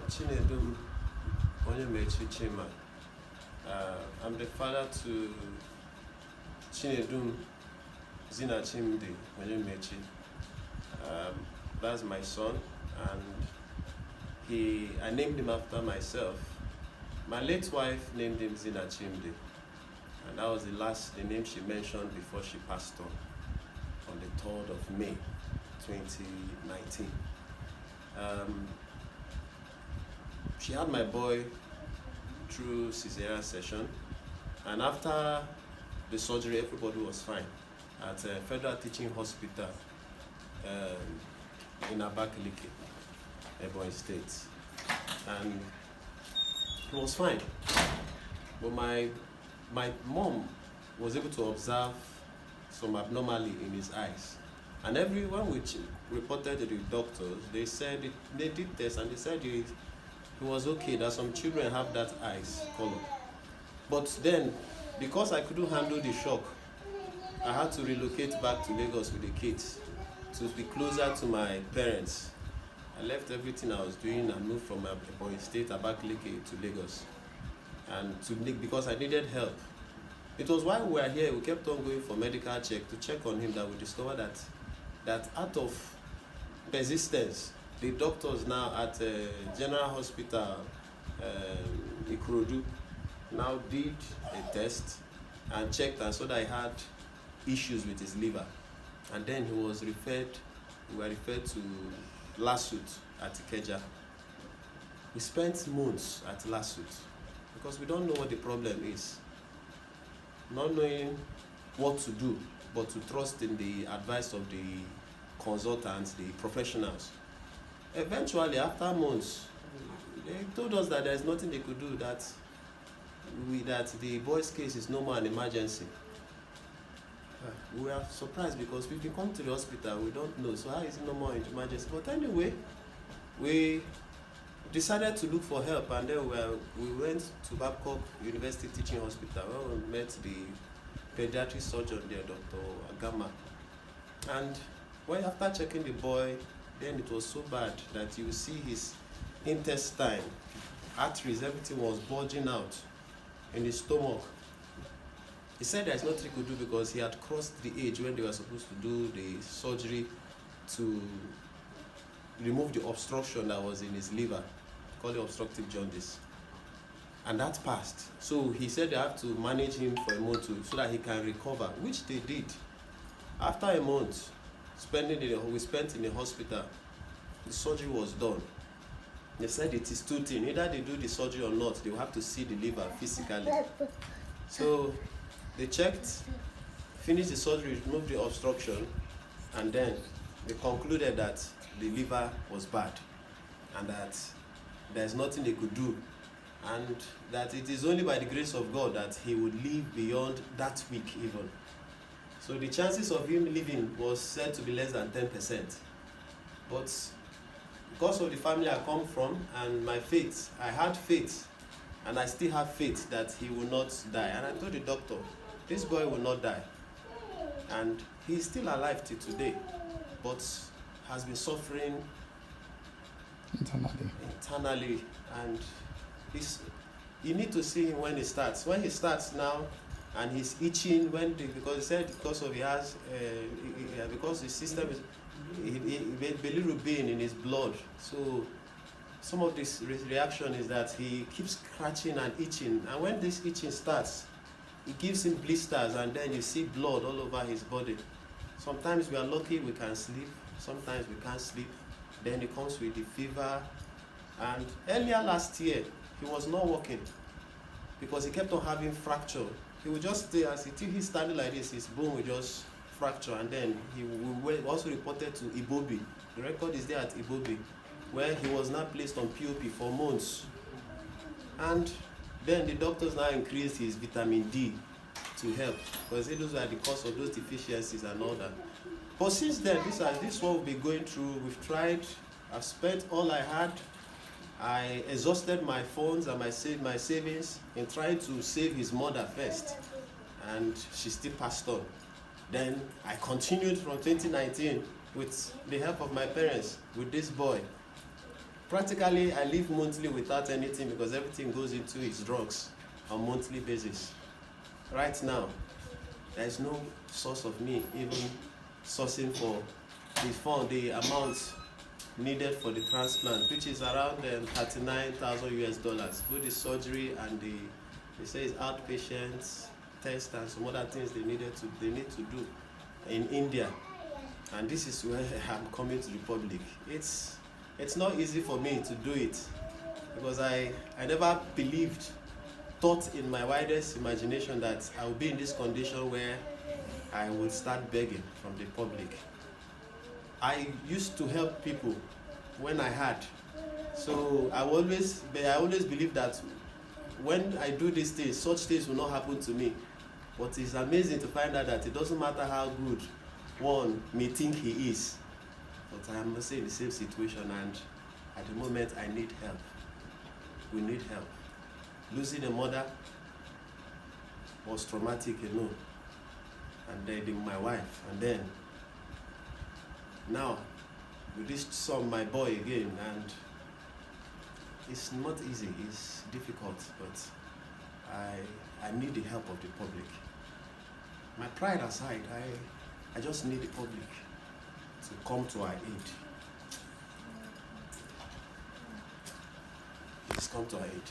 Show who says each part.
Speaker 1: Chinedum, Onyemaechi Chinedum. I'm the father to Chinedum Zinachimdi Onyemaechi. That's my son, and I named him after myself. My late wife named him Zinachimdi, and that was the name she mentioned before she passed on the 3rd of May, 2019. She had my boy through cesarean section, and after the surgery, everybody was fine at a Federal Teaching Hospital in Abakaliki, Ebonyi State, and it was fine. But my mom was able to observe some abnormality in his eyes, and everyone which reported to the doctors, they said they did tests and they said he was okay, that some children have that eyes color. But then, because I couldn't handle the shock, I had to relocate back to Lagos with the kids to be closer to my parents. I left everything I was doing and moved from Ebonyi State, Abakaliki, to Lagos, and because I needed help. It was while we were here, we kept on going for medical check to check on him, that we discovered that out of persistence, the doctors now at General Hospital ikorodu now did a test and checked and saw that he had issues with his liver, and then we were referred to Lasut at Ikeja. We spent months at Lasut because we don't know what the problem is, not knowing what to do, but to trust in the advice of the consultants, the professionals. Eventually, after months, they told us that there's nothing they could do, that the boy's case is no more an emergency. We were surprised because we've been come to the hospital, we don't know, so how is it no more an emergency? But anyway, we decided to look for help, and then we went to Babcock University Teaching Hospital, where we met the pediatric surgeon there, Dr. Agama. And after checking the boy, then it was so bad that you see his intestine, arteries, everything was bulging out in his stomach. He said there's nothing he could do because he had crossed the age when they were supposed to do the surgery to remove the obstruction that was in his liver, called it obstructive jaundice. And that passed. So he said they have to manage him for a month so that he can recover, which they did. After a month we spent in the hospital, the surgery was done. They said it is two things: either they do the surgery or not, they will have to see the liver physically. So they checked, finished the surgery, removed the obstruction, and then they concluded that the liver was bad and that there's nothing they could do, and that it is only by the grace of God that he would live beyond that week even. So the chances of him living was said to be less than 10%. But because of the family I come from and my faith, I had faith, and I still have faith that he will not die. And I told the doctor, this boy will not die. And he's still alive till today, but has been suffering internally. And you need to see him when he starts. When he starts now, and he's itching because he said because his system is bilirubin in his blood. So some of this reaction is that he keeps scratching and itching, and when this itching starts, it gives him blisters, and then you see blood all over his body. Sometimes we are lucky we can sleep, sometimes we can't sleep. Then it comes with the fever. And earlier last year, he was not walking because he kept on having fracture. He would just stay he's standing like this, his bone will just fracture, and then he also reported to Ibobi. The record is there at Ibobi, where he was now placed on POP for months. And then the doctors now increased his vitamin D to help, because those are the cause of those deficiencies and all that. But since then, this is what we've been going through. We've tried, I've spent all I had. I exhausted my funds and my savings in trying to save his mother first, and she still passed on. Then I continued from 2019 with the help of my parents with this boy. practically I live monthly without anything because everything goes into his drugs on a monthly basis. Right now, there is no source of me even sourcing for the amount needed for the transplant, which is around $39,000 US, both the surgery and they say it's outpatient test and some other things they need to do in India. And this is where I'm coming to the public. It's not easy for me to do it because I never thought in my widest imagination that I would be in this condition where I would start begging from the public. I used to help people when I had. So I always believe that when I do these things, such things will not happen to me. But it's amazing to find out that it doesn't matter how good one may think he is, but I am also in the same situation, and at the moment I need help. We need help. Losing a mother was traumatic, and then my wife, and then now with this son, my boy again, and it's not easy, it's difficult, but I need the help of the public. My pride aside, I just need the public to come to our aid. Please come to our aid.